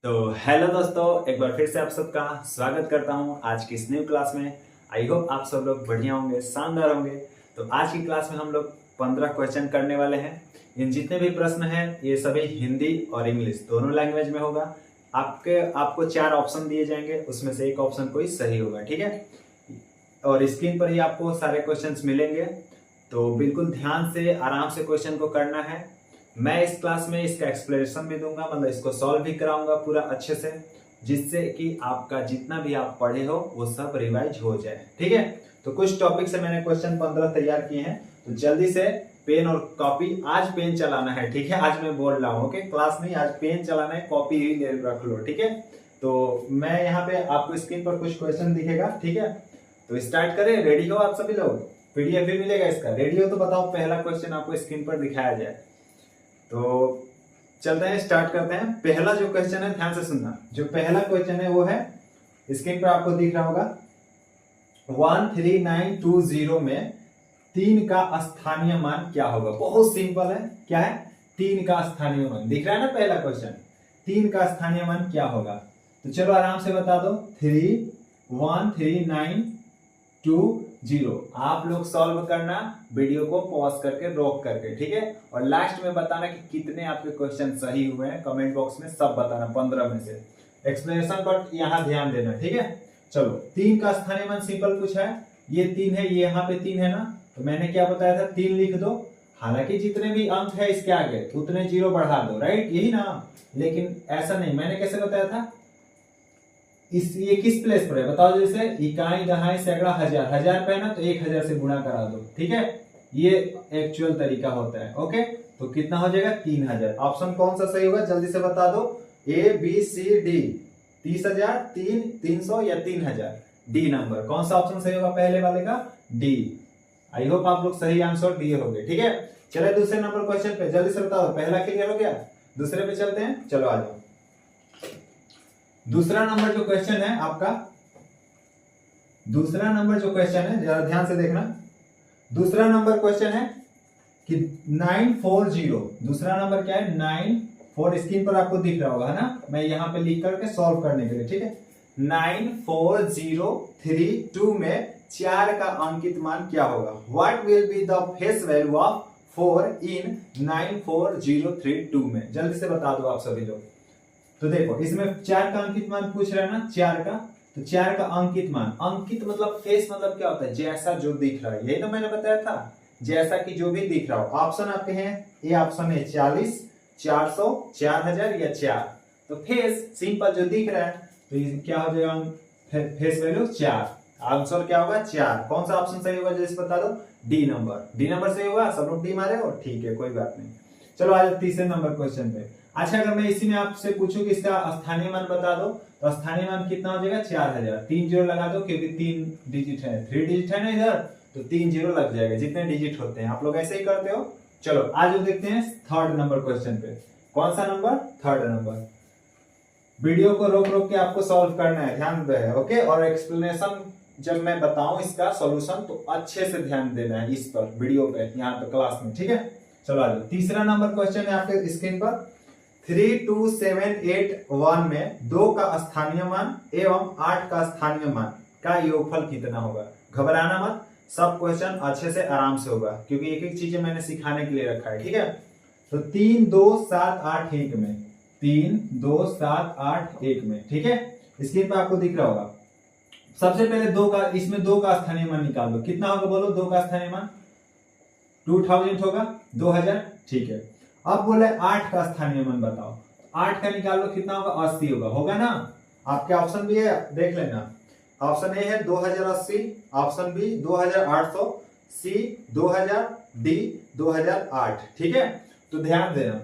तो हेलो दोस्तों, एक बार फिर से आप सबका स्वागत करता हूं आज की इस न्यू क्लास में। आई होप आप सब लोग बढ़िया होंगे, शानदार होंगे। तो आज की क्लास में हम लोग 15 क्वेश्चन करने वाले हैं। इन जितने भी प्रश्न हैं ये सभी हिंदी और इंग्लिश दोनों लैंग्वेज में होगा। आपको 4 ऑप्शन दिए जाएंगे, उसमें से एक ऑप्शन कोई सही होगा, ठीक है। और स्क्रीन पर ही आपको सारे क्वेश्चंस मिलेंगे, तो बिल्कुल ध्यान से आराम से क्वेश्चन को करना है। मैं इस क्लास में इसका एक्सप्लेनेशन भी दूंगा, मतलब इसको सॉल्व भी कराऊंगा पूरा अच्छे से, जिससे कि आपका जितना भी आप पढ़े हो वो सब रिवाइज हो जाए, ठीक है। तो कुछ टॉपिक से मैंने क्वेश्चन 15 तैयार किए हैं, तो जल्दी से पेन और कॉपी, आज पेन चलाना है, ठीक है। आज मैं बोल रहा हूँ ओके, क्लास नहीं, आज पेन चलाना है, कॉपी ही ले रख लो, ठीक है। तो मैं यहाँ पे आपको स्क्रीन पर कुछ क्वेश्चन दिखेगा, ठीक है। तो स्टार्ट करें, रेडी हो आप सभी लोग? पीडीएफ भी मिलेगा इसका, रेडी हो तो बताओ पहला क्वेश्चन आपको स्क्रीन पर दिखाया जाए। तो चलते हैं, स्टार्ट करते हैं। पहला जो क्वेश्चन है ध्यान से सुनना। जो पहला क्वेश्चन है वो है, स्क्रीन पर आपको दिख रहा होगा, 13920 में 3 का स्थानीय मान क्या होगा। बहुत सिंपल है, क्या है? 3 का स्थानीय मान दिख रहा है ना। पहला क्वेश्चन, 3 का स्थानीय मान क्या होगा। तो चलो आराम से बता दो। 13920 आप लोग सॉल्व करना, वीडियो को पॉज करके रोक करके, ठीक है। और लास्ट में बताना कि कितने आपके क्वेश्चन सही हुए हैं, कमेंट बॉक्स में सब बताना, 15 में से। एक्सप्लेनेशन पर यहाँ ध्यान देना, ठीक है। चलो, 3 का स्थानीय मान सिंपल पूछा है, ये 3 है, ये यहाँ पे 3 है ना, तो मैंने क्या बताया था, 3 लिख दो। हालांकि जितने भी अंक है इसके आगे उतने 0 बढ़ा दो, राइट, यही ना। लेकिन ऐसा नहीं, मैंने कैसे बताया था, ये किस प्लेस पर है बताओ। जैसे इकाई, दहाई, सैकड़ा, हजार, हजार पे है ना, तो 1000 से गुणा करा दो, ठीक है। ये एक्चुअल तरीका होता है, ओके। तो कितना हो जाएगा, 3000। ऑप्शन कौन सा सही होगा जल्दी से बता दो। ए बी सी डी, 30,000, 300 या 3000। डी नंबर, कौन सा ऑप्शन सही होगा पहले वाले का? डी। आई होप आप लोग सही आंसर दिए होंगे, ठीक है। चले दूसरे नंबर क्वेश्चन पे, जल्दी से बताओ। पहला क्लियर हो गया, दूसरे पे चलते हैं, चलो आ जाओ। दूसरा नंबर जो क्वेश्चन है आपका, दूसरा नंबर जो क्वेश्चन है जरा ध्यान से देखना। दूसरा नंबर क्वेश्चन है कि 940, दूसरा नंबर क्या है, 94, स्क्रीन पर आपको दिख रहा होगा है ना, मैं यहां पे लिख करके सॉल्व करने के लिए, ठीक है। 94032 में 4 का अंकित मान क्या होगा। What will be the face value of 4 इन 94032 में, जल्दी से बता दो आप सभी लोग। तो देखो, इसमें 4 का अंकित मान पूछ रहा है ना, 4 का, तो 4 का अंकित मान, अंकित मतलब फेस मतलब क्या होता है, जैसा जो दिख रहा है, यही तो मैंने बताया था, जैसा कि जो भी दिख रहा हो। ऑप्शन आपके हैं, ए ऑप्शन है 40, 400, 4000 या 4। तो फेस सिंपल जो दिख रहा है, तो क्या हो जाएगा, फेस वैल्यू 4। आंसर क्या होगा, 4। कौन सा ऑप्शन सही होगा जैसे बता दो। डी नंबर, डी नंबर सही होगा। सब लोग डी मारे हो, ठीक है, कोई बात नहीं। चलो आज तीसरे नंबर क्वेश्चन पे। अच्छा, अगर मैं इसी में आपसे पूछूं कि इसका स्थानीय मान बता दो, तो स्थानीय मान कितना हो जाएगा, 4000। 3 0 लगा दो, क्योंकि 3 डिजिट है, 3 डिजिट है ना इधर, तो 3 0 लग जाएगा, जितने डिजिट होते हैं। आप लोग ऐसे ही करते हो। चलो आज देखते हैं थर्ड नंबर क्वेश्चन पे। कौन सा नंबर, थर्ड नंबर। वीडियो को रोक रोक के आपको सॉल्व करना है, ध्यान रहे, ओके। और एक्सप्लेनेशन जब मैं बताऊं इसका सॉल्यूशन, तो अच्छे से ध्यान देना है इस पर, वीडियो पे, यहाँ पे क्लास में, ठीक है। चलो आज तीसरा नंबर क्वेश्चन है आपके स्क्रीन पर। 32781 में 2 का स्थानीय मान एवं 8 का स्थानीय मान का योगफल कितना होगा। घबराना मत, सब क्वेश्चन अच्छे से आराम से होगा, क्योंकि एक एक चीजें मैंने सिखाने के लिए रखा है, ठीक है। तो 3 2 7 8 1 में, 3 2 7 8 1 में, ठीक है। स्क्रीन पर आपको दिख रहा होगा। सबसे पहले 2 का, इसमें 2 का स्थानीय मान निकाल दो, कितना होगा बोलो। 2 का स्थानीय मान 2000 होगा, 2000, ठीक है। अब बोले 8 का स्थानीय मान बताओ। 8 का निकाल लो, कितना होगा, 80 होगा ना। आपके ऑप्शन भी है, देख लेना। ऑप्शन ए है 2080, ऑप्शन बी 2800, सी 2000, डी 2008, ठीक है। तो ध्यान देना,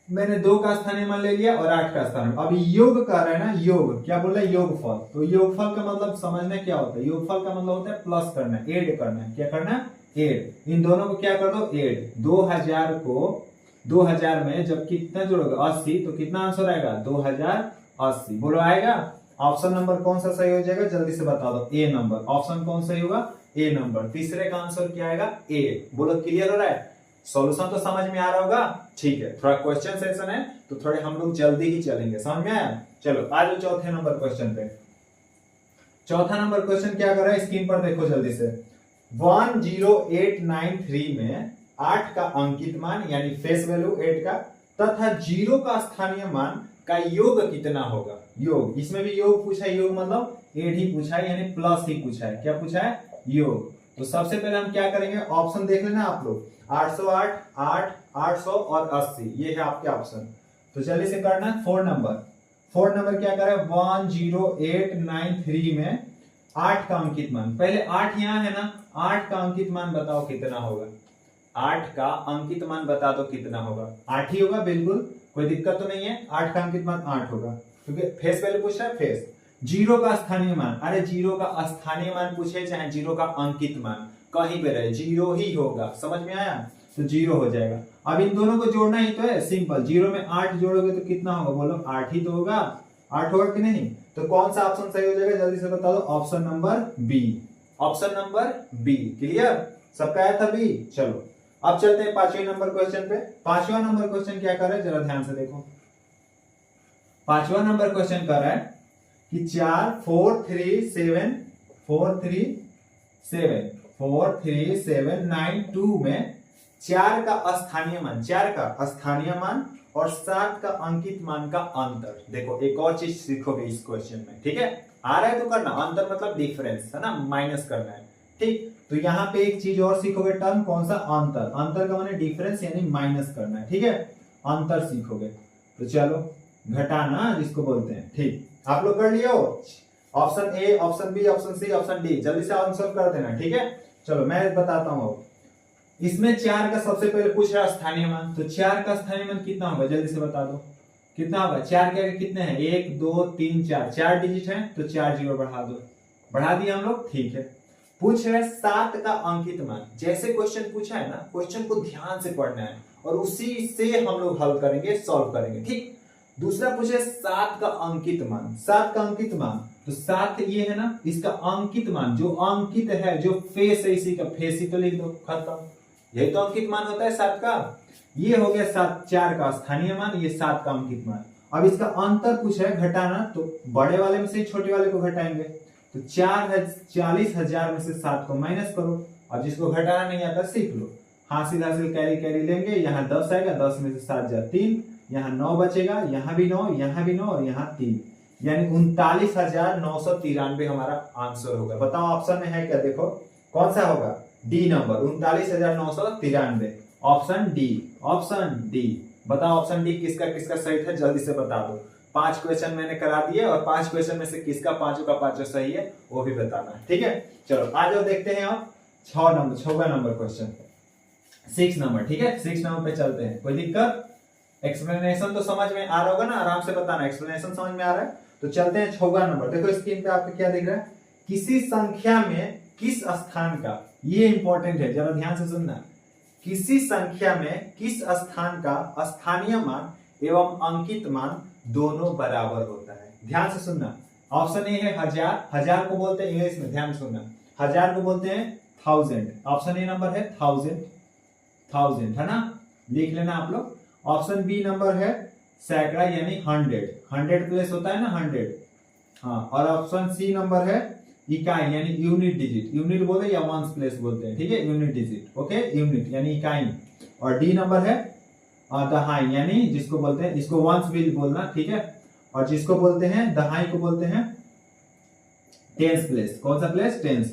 मैंने 2 का स्थानीय मान ले लिया और 8 का स्थानीय। अब योग कर रहे हैं ना, योग क्या बोल रहे हैं, योगफल। तो योगफल का मतलब समझना क्या होता है, योगफल का मतलब होता है प्लस करना, ऐड करना। क्या करना, ऐड। इन दोनों को क्या कर दो, ऐड। 2000 को 2000 में जब कितना जोड़ोगे, 80, तो कितना आंसर आएगा, 2080। बोलो आएगा। ऑप्शन नंबर कौन सा सही हो जाएगा जल्दी से बता दो। ए नंबर, ऑप्शन कौन सही होगा, ए नंबर। तीसरे का आंसर क्या आएगा, ए। बोलो क्लियर हो रहा है। सॉल्यूशन तो समझ में आ रहा होगा। ठीक है, थोड़ा क्वेश्चन सेशन है तो थोड़े हम लोग जल्दी ही चलेंगे, समझ में आया। चलो आ जाओ चौथे नंबर क्वेश्चन पे। चौथा नंबर क्वेश्चन क्या कर रहा है, स्क्रीन पर देखो जल्दी से। 10893 में 8 का अंकित मान यानी फेस वैल्यू 8 का तथा 0 का स्थानीय मान का योग कितना होगा। योग, इसमें भी योग पूछा है, योग मतलब 8 ही पूछा है यानी प्लस ही पूछा है। क्या पूछा है, योग। तो सबसे पहले हम क्या करेंगे, ऑप्शन देख लेना आप लोग, 808, 8, 800 और 80, ये है आपके ऑप्शन। तो जल्दी से करना है 4 नंबर क्या करे, 10893 में 8 का अंकित मान, पहले 8 यहाँ है ना, 8 का अंकित मान बताओ कितना होगा। 8 का अंकित मान बता दो कितना होगा। 8 ही होगा, बिल्कुल कोई दिक्कत तो नहीं है। 8 का अंकित मान 8 होगा क्योंकि फेस वैल्यू पूछ रहा है, फेस। 0 का स्थानीय मान, अरे 0 का स्थानीय मान पूछे चाहे 0 का अंकित मान, कहीं पे रहे 0 ही होगा, समझ में आया। तो 0 हो जाएगा। अब इन दोनों को जोड़ना ही तो है, सिंपल। 0 में 8 जोड़ोगे तो कितना होगा, बोलो 8 ही तो होगा। 8 होगा कि नहीं, तो कौन सा ऑप्शन सही हो जाएगा, जल्दी से बता दो। Option number B, option number B. Clear, सबका आया था बी। चलो अब चलते हैं 5वें नंबर क्वेश्चन पे। 5वां नंबर क्वेश्चन क्या कर रहा है, जरा ध्यान से देखो। 5वां नंबर क्वेश्चन कर रहा है कि 43792 में 4 का स्थानीय मान और 7 का अंकित मान का अंतर। देखो एक और चीज सीखोगे इस क्वेश्चन में, ठीक है। आ रहा है तो करना, अंतर मतलब डिफरेंस है ना, माइनस करना है, ठीक। तो यहाँ पे एक चीज और सीखोगे, टर्म कौन सा, अंतर। अंतर का माने डिफरेंस यानी माइनस करना है, ठीक है। अंतर सीखोगे। तो चलो घटाना जिसको बोलते हैं, ठीक। आप लोग कर लियो option A, option B, option C, option D, जल्दी से आंसर कर देना, ठीक है। चलो मैं बताता हूँ। इसमें 4 का सबसे पहले पूछ रहा है स्थानीय मान, तो 4 का स्थानीय मान कितना होगा, जल्दी से बता दो कितना होगा। 4 के आगे कितने हैं, 1 2 3 4, 4 डिजिट है तो 4 जीरो बढ़ा दो, बढ़ा दिया हम लोग, ठीक है। पूछ रहे 7 का अंकित मान, जैसे क्वेश्चन पूछा है ना, क्वेश्चन को ध्यान से पढ़ना है और उसी से हम लोग हल करेंगे, सॉल्व करेंगे, ठीक। दूसरा पूछे 7 का अंकित मान, 7 का अंकित मान, तो 7 ये है ना, इसका अंकित मान जो अंकित है, जो फेस है इसी का, फेस ही तो लिख दो, खत्म। यही तो अंकित मान होता है 7 का। ये हो गया 7, 4 का स्थानीय मान, ये 7 का अंकित मान। अब इसका अंतर पूछा है घटाना, तो बड़े वाले में से छोटे वाले को घटाएंगे, तो 40,000 में से 7 को माइनस करो। अब जिसको घटाना नहीं आता सीख लो, हासिल हासिल कैरी कैरी लेंगे, यहाँ 10 आएगा, 10 में से 7 जा 3, यहाँ 9 बचेगा, यहाँ भी 9, यहाँ भी 9 और यहाँ 3, यानी 39,993 हमारा आंसर होगा। बताओ ऑप्शन में है क्या, देखो कौन सा होगा, D number, 39,993, option D, option D. बताओ ऑप्शन डी किसका किसका सही था, जल्दी से बता दो। 5 क्वेश्चन मैंने करा दिए और 5 क्वेश्चन में से किसका पांचों का पांचों सही है वो भी बताना, ठीक है। चलो आ जाओ देखते हैं अब 6वां नंबर क्वेश्चन, 6 नंबर, ठीक है। 6 नंबर पे चलते हैं, कोई दिक्कत, एक्सप्लेनेशन तो समझ में आ रहा होगा ना, आराम से बताना, एक्सप्लेनेशन समझ में आ रहा है। तो चलते हैं 6वां नंबर। देखो स्क्रीन पे आपको क्या दिख रहा है, किसी संख्या में किस स्थान का, ये इंपॉर्टेंट है, जरा ध्यान से सुनना। किसी संख्या में किस स्थान का स्थानीय मान एवं अंकित मान दोनों बराबर होता है। ध्यान से सुनना। ऑप्शन ए है 1000, 1000 को बोलते हैं इंग्लिश में, ध्यान सुनना, 1000 को बोलते हैं 1000। ऑप्शन ए नंबर है 1000 है ना, लिख लेना आप लोग। ऑप्शन बी नंबर है सैकड़ा यानी 100 प्लेस होता है ना 100, हाँ। और ऑप्शन सी नंबर है इकाई यानी यूनिट डिजिट, यूनिट बोलते हैं या वंस प्लेस बोलते हैं, ठीक है, यूनिट डिजिट, ओके, यूनिट यानी इकाई। और डी नंबर है दहाई यानी जिसको बोलते हैं, इसको वंस भी बोलना, ठीक है। और जिसको बोलते हैं दहाई को बोलते हैं टेंस प्लेस। कौन सा प्लेस, टेंस।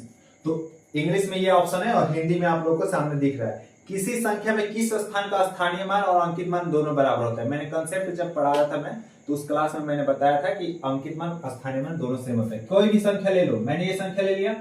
तो इंग्लिश में ये ऑप्शन है और हिंदी में आप लोगों को सामने दिख रहा है, किसी संख्या में किस स्थान का स्थानीय मान और अंकित मान दोनों बराबर होता है। मैंने कंसेप्ट जब पढ़ा रहा था मैं, तो उस क्लास में मैंने बताया था कि अंकित मान स्थानीय मान दोनों सेम होते हैं। कोई भी संख्या ले लो, मैंने ये संख्या ले लिया,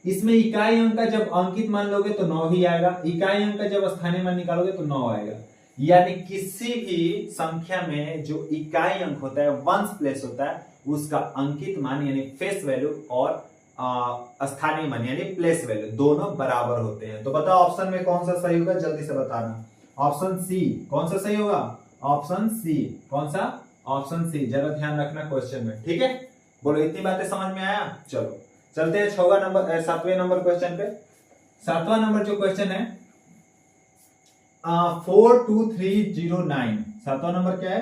इसमें इकाई अंक का जब अंकित मान लोगे तो 9 ही आएगा, इकाई अंक का जब स्थानीय मान निकालोगे तो 9 आएगा। यानी किसी भी संख्या में जो इकाई अंक होता है, वंस प्लेस होता है, उसका अंकित मान यानी फेस वैल्यू और स्थानीय मान यानी प्लेस वैल्यू दोनों बराबर होते हैं। तो बताओ ऑप्शन में कौन सा सही होगा, जल्दी से बताना। ऑप्शन सी, कौन सा सही होगा, ऑप्शन सी, कौन सा, ऑप्शन सी। जरा ध्यान रखना क्वेश्चन में, ठीक है। बोलो इतनी बातें समझ में आया। चलो चलते हैं 7वें नंबर क्वेश्चन पे। 7वां नंबर जो क्वेश्चन है, 42309, सातवां नंबर क्या है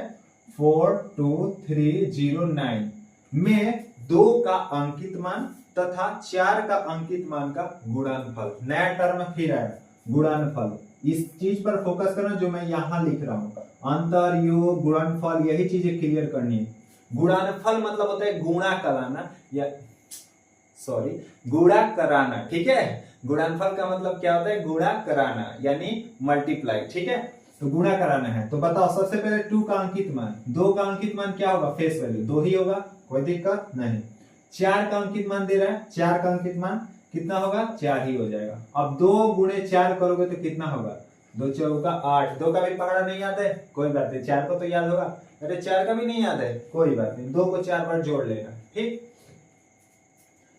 42309 में 2 का अंकित मान तथा 4 का अंकित मान का गुणनफल। नया टर्म फिर आया गुणनफल। इस चीज पर फोकस करना जो मैं यहां लिख रहा हूं, अंतर, योग, गुणनफल, यही चीजें क्लियर करनी है। गुणनफल मतलब होता है गुणा कराना या गुणा कराना, ठीक है। गुणनफल का मतलब क्या होता है गुणा कराना यानी मल्टीप्लाई, ठीक है। तो गुणा कराना है तो बताओ सबसे पहले 2 का अंकित मान, 2 का अंकित मान क्या होगा फेस वैल्यू 2 ही होगा, कोई दिक्कत नहीं। 4 का अंकित मान दे रहा है, 4 का अंकित मान कितना होगा 4 ही हो जाएगा। अब 2 गुणे 4 करोगे तो कितना होगा 2 चौका 8, 2 का भी पहाड़ा नहीं याद है कोई बात नहीं, 4 को तो याद होगा, अरे 4 का भी नहीं याद है कोई बात नहीं, 2 को 4 बार जोड़ लेना, ठीक।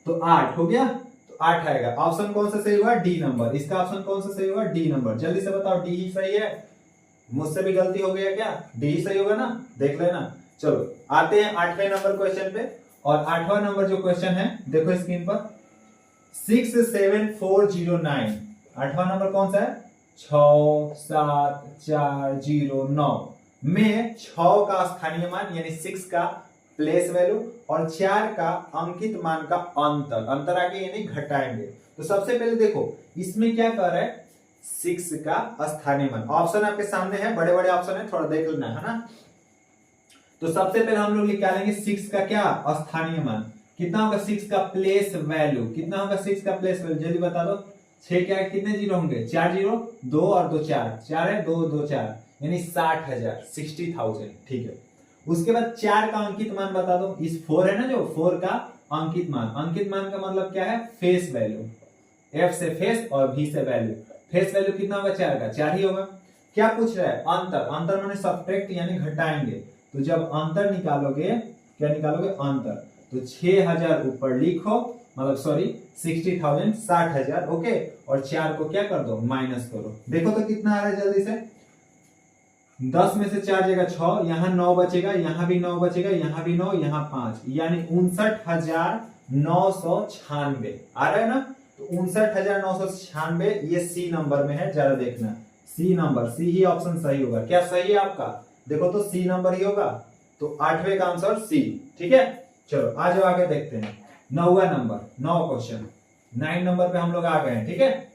तो 8 हो गया, तो 8 आएगा। ऑप्शन कौन सा सही हुआ डी नंबर, इसका ऑप्शन कौन सा सही हुआ डी नंबर। जल्दी से बताओ डी ही सही है, मुझसे भी गलती हो गई है क्या, डी ही सही होगा ना, देख लेना। चलो आते हैं 8वें नंबर क्वेश्चन पे, और 8वां नंबर जो क्वेश्चन है देखो स्क्रीन पर 67409। 8वां नंबर कौन सा है 67409 में 6 का स्थानीय मान यानी 6 का प्लेस वैल्यू और 4 का अंकित मान का अंतर, अंतर आगे यानी घटाएंगे। तो सबसे पहले देखो इसमें क्या कर रहा है 6 का स्थानीय मान, ऑप्शन आपके सामने है, बड़े बड़े ऑप्शन है, थोड़ा देख लेना है ना। तो सबसे पहले हम लोग निकालेंगे 6 का क्या स्थानीय मान, कितना होगा 6 का प्लेस वैल्यू, कितना होगा 6 का प्लेस वैल्यू जल्दी बता दो। 6 क्या है कितने जीरो होंगे 4 जीरो, 2 और 2 4, 4 है 2 2 4 यानी 60,000 60,000, ठीक है। उसके बाद 4 का अंकित मान बता दो, इस 4 है ना जो 4 का अंकित मान, अंकित मान का मतलब क्या है फेस वैल्यू, F से फेस और V से वैल्यू, फेस वैल्यू कितना होगा 4 का 4 ही होगा। क्या पूछ रहा है अंतर, अंतर माने सब्ट्रैक्ट यानी घटाएंगे, तो जब अंतर निकालोगे क्या निकालोगे अंतर, तो 6000 ऊपर लिखो मतलब सॉरी 60,000 60,000, ओके, और 4 को क्या कर दो माइनस करो, देखो तो कितना आ रहा है जल्दी से। 10 में से 4 जगह 6, यहाँ 9 बचेगा, यहाँ भी 9 बचेगा, यहाँ भी 9, यहाँ 5 यानी 59,996 आ रहा है ना। तो 59,996 ये सी नंबर में है, जरा देखना सी नंबर, सी ही ऑप्शन सही होगा। क्या सही है आपका, देखो तो सी नंबर ही होगा, तो 8वें का आंसर सी, ठीक है। चलो आ जाओ आगे देखते हैं 9वां नंबर, 9 क्वेश्चन 9 नंबर पे हम लोग आ गए हैं, ठीक है।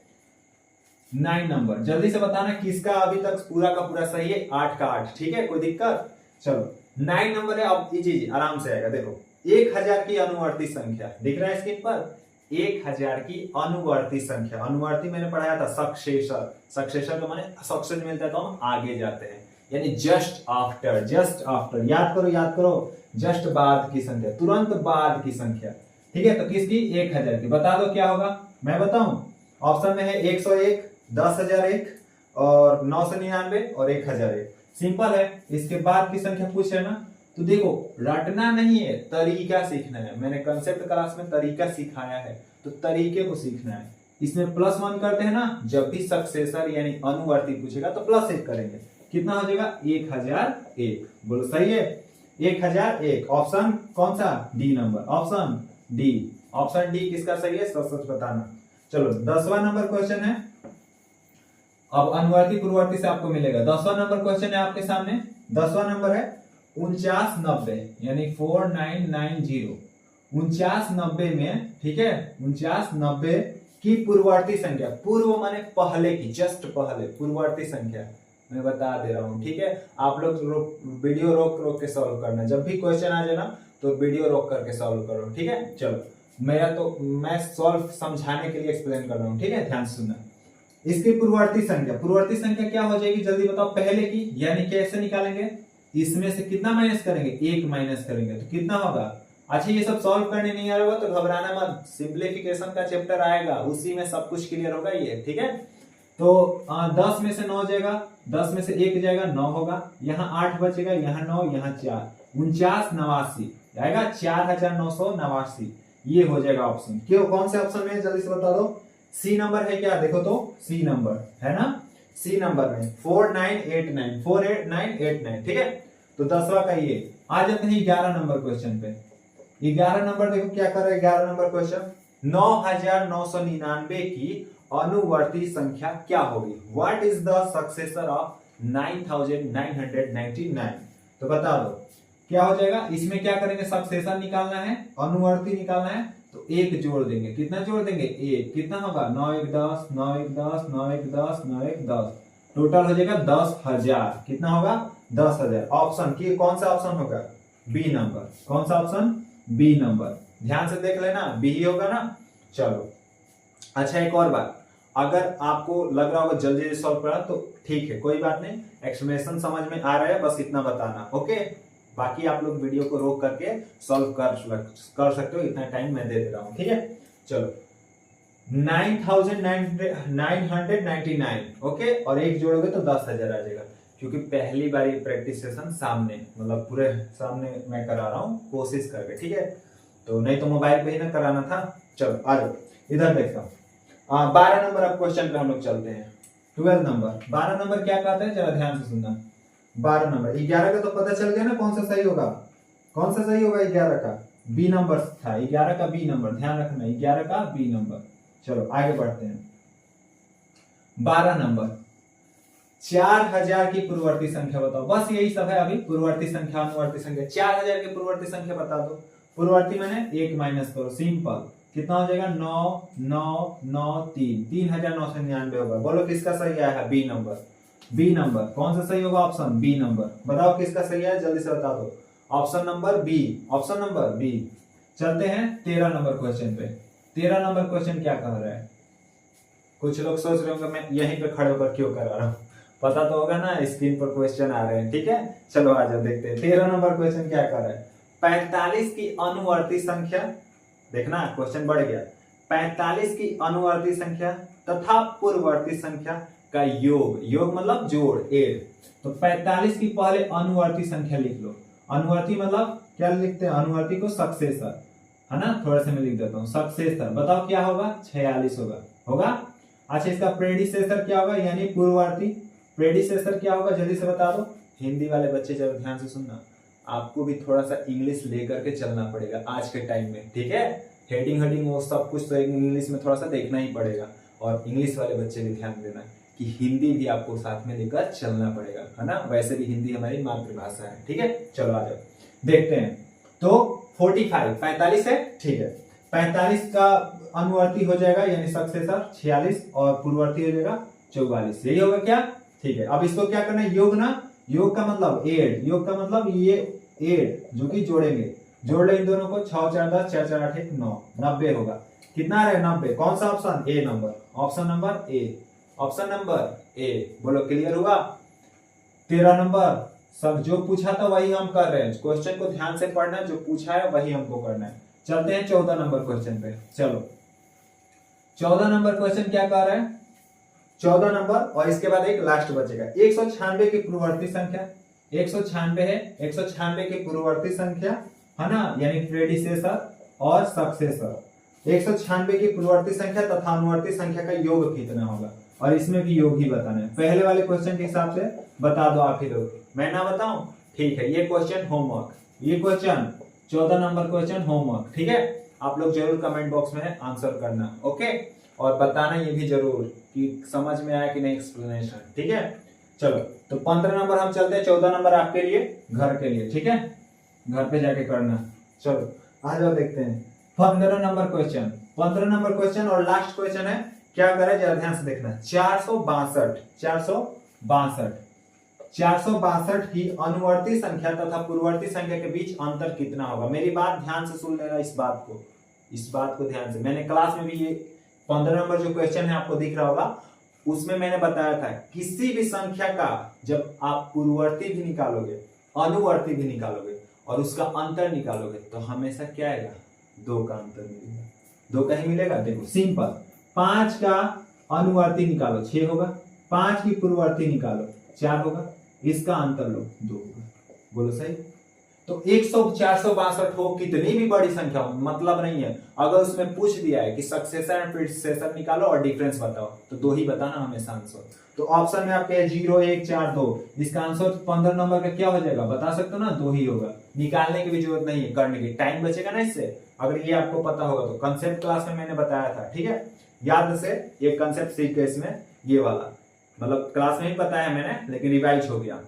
9 नंबर जल्दी से बताना किसका अभी तक पूरा का पूरा सही है, 8 का 8, ठीक है, कोई दिक्कत। चलो 9 नंबर है, अब ये चीज आराम से आएगा, देखो 1000 की अनुवर्ती संख्या दिख रहा है स्क्रीन पर, 1000 की अनुवर्ती संख्या, अनुवर्ती मैंने पढ़ाया था सक्सेसर, सक्सेसर का माने सक्सेस मिलता है तो हम आगे जाते हैं यानी जस्ट आफ्टर, जस्ट आफ्टर, याद करो जस्ट बाद की संख्या, तुरंत बाद की संख्या, ठीक है। तो किसकी 1000 की, बता दो क्या होगा, मैं बताऊं ऑप्शन में है 101, 10,001 और 999 और 1001, सिंपल है। इसके बाद की संख्या पूछ है ना, तो देखो रटना नहीं है तरीका सीखना है, मैंने कंसेप्ट क्लास में तरीका सिखाया है तो तरीके को सीखना है। इसमें +1 करते हैं ना, जब भी सक्सेसर यानी अनुवर्ती पूछेगा तो +1 करेंगे, कितना हो जाएगा 1001, बोलो सही है 1001, ऑप्शन कौन सा D number, option D, option D किसका सही है सच सच बताना। चलो 10वां नंबर क्वेश्चन है, अब अनुवर्ती पूर्ववर्ती से आपको मिलेगा। 10वां नंबर क्वेश्चन है आपके सामने, 10वां नंबर है 4990 यानी 4990, 4990 में, ठीक है 4990 की पूर्ववर्ती संख्या, पूर्व माने पहले की, जस्ट पहले, पूर्ववर्ती संख्या मैं बता दे रहा हूं, ठीक है। आप लोग वीडियो रोक के सॉल्व करना, जब भी क्वेश्चन आ जाए ना तो वीडियो रोक करके सॉल्व करो, ठीक है। चलो मैं सॉल्व समझाने के लिए एक्सप्लेन कर रहा हूं, ठीक है, ध्यान से सुनना। इसकी पूर्ववर्ती संख्या क्या हो जाएगी जल्दी बताओ, पहले की, यानी कैसे निकालेंगे, इसमें से कितना माइनस करेंगे 1 माइनस करेंगे तो कितना होगा। अच्छा ये सब सॉल्व करने नहीं आ रहा होगा तो घबराना मत, सिंप्लीफिकेशन का चैप्टर आएगा उसी में सब कुछ क्लियर होगा ये, ठीक है। तो 10 में से 9 जाएगा, 10 में से 1 जाएगा 9 होगा, यहाँ 8 बचेगा, यहाँ 9, यहाँ 4, 4989 आएगा, 4989 ये हो जाएगा ऑप्शन। क्यों कौन से ऑप्शन में जल्दी से बता दो, सी नंबर है क्या, देखो तो सी नंबर है ना, सी नंबर में 4989 4989, ठीक है। तो 10वां का ये। आ जाते हैं 11 नंबर क्वेश्चन पे। 11 नंबर देखो क्या कर रहा है 11 नंबर क्वेश्चन, 9,999 की अनुवर्ती संख्या क्या होगी? What is the successor of 9999? तो बता दो क्या हो जाएगा। इसमें क्या करेंगे, सक्सेसर निकालना है, अनुवर्ती निकालना है, तो एक जोड़ देंगे। कितना जोड़ देंगे? एक। कितना होगा? 9 1 10, 9 1 10, 9 1 10, 9 1 10, टोटल हो जाएगा 10,000। कितना होगा? 10,000। ऑप्शन की कौन सा ऑप्शन होगा? B number. कौन सा ऑप्शन? B number. ध्यान से देख लेना, बी ही होगा ना। चलो अच्छा, एक और बात, अगर आपको लग रहा होगा जल्दी जल्दी सॉल्व करा तो ठीक है, कोई बात नहीं, एक्सप्लेनेशन समझ में आ रहा है, बस इतना बताना, ओके। बाकी आप लोग वीडियो को रोक करके सॉल्व कर सकते हो, इतना टाइम मैं दे दे रहा हूं, ठीक है। चलो 9999, ओके, और एक जोड़ोगे तो 10,000 आ जाएगा, क्योंकि पहली बार ये प्रैक्टिस सेशन सामने, मतलब पूरे सामने मैं करा रहा हूँ, कोशिश करके, ठीक है। तो नहीं तो मोबाइल पे ही ना कराना था। चलो आ जाओ, इधर देखता हूँ। 12 नंबर अब क्वेश्चन पे हम लोग चलते हैं। 12 नंबर, 12 नंबर क्या कहते हैं, जरा ध्यान से सुनना। 12 नंबर, 11 का तो पता चल गया ना कौन सा सही होगा। कौन सा सही होगा? 11 का बी नंबर था, 11 का बी नंबर, ध्यान रखना, 11 का बी नंबर। चलो आगे बढ़ते हैं। 12 नंबर, 4000 की पूर्ववर्ती संख्या बताओ। बस यही सब है अभी, पूर्ववर्ती संख्या, अनुवर्ती संख्या। 4000 की पूर्ववर्ती संख्या बता दो। पूर्ववर्ती मैंने 1 माइनस करो, सिंपल। कितना हो जाएगा? 9 9 9 3, 3999 होगा। बोलो किसका सही आया है? B number. बी नंबर कौन सा सही होगा? Option B number. बताओ किसका सही है, जल्दी से बता दो। Option number B, option number B. चलते हैं 13 नंबर क्वेश्चन पे। 13 नंबर क्वेश्चन क्या कह रहा है? कुछ लोग सोच रहे होंगे मैं यहीं पे खड़े होकर क्यों करा रहा हूँ, पता तो होगा ना, स्क्रीन पर क्वेश्चन आ रहे हैं, ठीक है। चलो आ जाओ देखते हैं 13 नंबर क्वेश्चन क्या कर रहा है। 45 की अनुवर्ती संख्या, देखना क्वेश्चन बढ़ गया। 45 की अनुवर्ती संख्या तथा पूर्ववर्ती संख्या का योग, योग मतलब जोड़, एड। तो 45 की पहले अनुवर्ती संख्या लिख लो। अनुवर्ती मतलब क्या लिखते हैं? अनुवर्ती को सक्सेसर, है ना। थोड़ा सा मैं लिख देता हूँ, सक्सेसर। बताओ क्या होगा? 46 होगा, होगा। अच्छा, इसका प्रेडिसेसर क्या होगा, यानी पूर्ववर्ती। प्रेडिसेसर क्या होगा, जल्दी से बता दो। हिंदी वाले बच्चे जरा ध्यान से सुनना, आपको भी थोड़ा सा इंग्लिश लेकर के चलना पड़ेगा आज के टाइम में, ठीक है। हेडिंग हेडिंग वो सब कुछ तो इंग्लिश में थोड़ा सा देखना ही पड़ेगा, और इंग्लिश वाले बच्चे भी ध्यान देना कि हिंदी भी आपको साथ में लेकर चलना पड़ेगा, है ना। वैसे भी हिंदी हमारी मातृभाषा है, ठीक है। चलो आ जाओ देखते हैं। तो 45 है, ठीक है। 45 का अनुवर्ती हो जाएगा यानी सक्सेसर 46, और पूर्ववर्ती हो जाएगा 44। यही होगा क्या? ठीक है। अब इसको क्या करना है? योग ना, योग का मतलब एड, योग का मतलब ये एड जो कि जोड़ेंगे, जोड़ ले इन दोनों को। 6 4 10, 4 4 8 1 9, 90 होगा। कितना रहे? 90। कौन सा option? A number. Option number A, option number A. बोलो क्लियर हुआ? 13 नंबर, सब जो पूछा था वही हम कर रहे हैं, क्वेश्चन को ध्यान से पढ़ना है, जो पूछा है वही हमको करना है। चलते हैं 14 नंबर क्वेश्चन पे। चलो 14 नंबर क्वेश्चन क्या कह रहा है? 14 नंबर, और इसके बाद एक लास्ट बचेगा। 196 की पूर्ववर्ती संख्या, 196 है, 196 की पूर्ववर्ती संख्या, है ना, यानी प्रेडिसेसर और सक्सेसर। 196 की पूर्ववर्ती संख्या तथा अनुवर्ती संख्या का योग कितना होगा, और इसमें भी योग ही बताना है। पहले वाले क्वेश्चन के हिसाब से बता दो आप ही लोग, मैं ना बताऊं, ठीक है। ये क्वेश्चन होमवर्क, ये क्वेश्चन 14 नंबर क्वेश्चन होमवर्क, ठीक है। आप लोग जरूर कमेंट बॉक्स में आंसर करना, ओके, और बताना ये भी जरूर कि समझ में आया कि नहीं एक्सप्लेनेशन, ठीक है। चलो तो 15 नंबर हम चलते हैं, 14 नंबर आपके लिए घर के लिए, ठीक है, घर पे जाके करना। चलो आ जाओ देखते हैं 15 नंबर क्वेश्चन। 15 नंबर क्वेश्चन और लास्ट क्वेश्चन है, क्या करें जरा ध्यान से देखना। 462 की अनुवर्ती संख्या तथा पूर्ववर्ती संख्या के बीच अंतर कितना होगा। मेरी बात ध्यान से सुन लेना, इस बात को ध्यान से। मैंने क्लास में भी ये 15 नंबर जो क्वेश्चन है आपको दिख रहा होगा, उसमें मैंने बताया था किसी भी संख्या का जब आप पूर्ववर्ती भी निकालोगे, अनुवर्ती भी निकालोगे और उसका अंतर निकालोगे तो हमेशा क्या आएगा? 2 का अंतर मिलेगा, 2 का ही मिलेगा। देखो सिंपल, 5 का अनुवर्ती निकालो 6 होगा, 5 की पूर्ववर्ती निकालो 4 होगा, इसका अंतर लो 2 होगा। बोलो सही? तो 462 हो, कितनी भी बड़ी संख्या हो, मतलब नहीं है। अगर उसमें पूछ दिया है कि सक्सेसर एंड प्रीडिसेसर निकालो और डिफरेंस बताओ, तो 2 ही बताना हमेशा आंसर। तो ऑप्शन में आपके 0 1 4 2, इसका आंसर 15 नंबर का क्या हो जाएगा बता सकते हो ना? 2 ही होगा। निकालने की भी जरूरत नहीं है, करने की टाइम बचेगा ना इससे, अगर ये आपको पता होगा तो। कंसेप्ट क्लास में मैंने बताया था, ठीक है। याद से ये कंसेप्ट सीख गए इसमें, ये वाला मतलब क्लास में ही बताया मैंने लेकिन रिवाइज हो गया।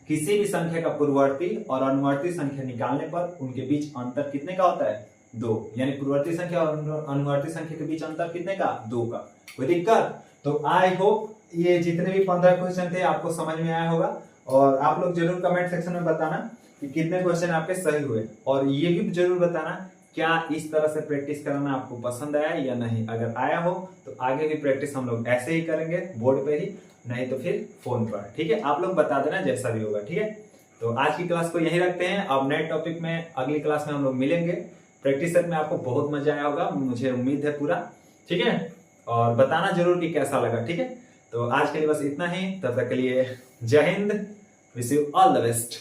किसी भी संख्या का पूर्ववर्ती और अनुवर्ती संख्या निकालने पर उनके बीच अंतर कितने का होता है? 2। यानी पूर्ववर्ती संख्या और अनुवर्ती संख्या के बीच अंतर कितने का? 2 का। कोई दिक्कत? तो आई होप ये जितने भी 15 क्वेश्चन थे आपको समझ में आया होगा, और आप लोग जरूर कमेंट सेक्शन में बताना कि कितने क्वेश्चन आपके सही हुए, और ये भी जरूर बताना क्या इस तरह से प्रैक्टिस कराना आपको पसंद आया या नहीं। अगर आया हो तो आगे भी प्रैक्टिस हम लोग ऐसे ही करेंगे बोर्ड पे ही, नहीं तो फिर फोन पर। ठीक है, आप लोग बता देना जैसा भी होगा। ठीक है, तो आज की क्लास को यहीं रखते हैं। अब नए टॉपिक में अगली क्लास में हम लोग मिलेंगे। प्रैक्टिस सेट में आपको बहुत मजा आया होगा, मुझे उम्मीद है पूरा। ठीक है, और बताना जरूर कि कैसा लगा। ठीक है, तो आज के लिए बस इतना ही। तब तक के लिए जय Hind, wish you all the best.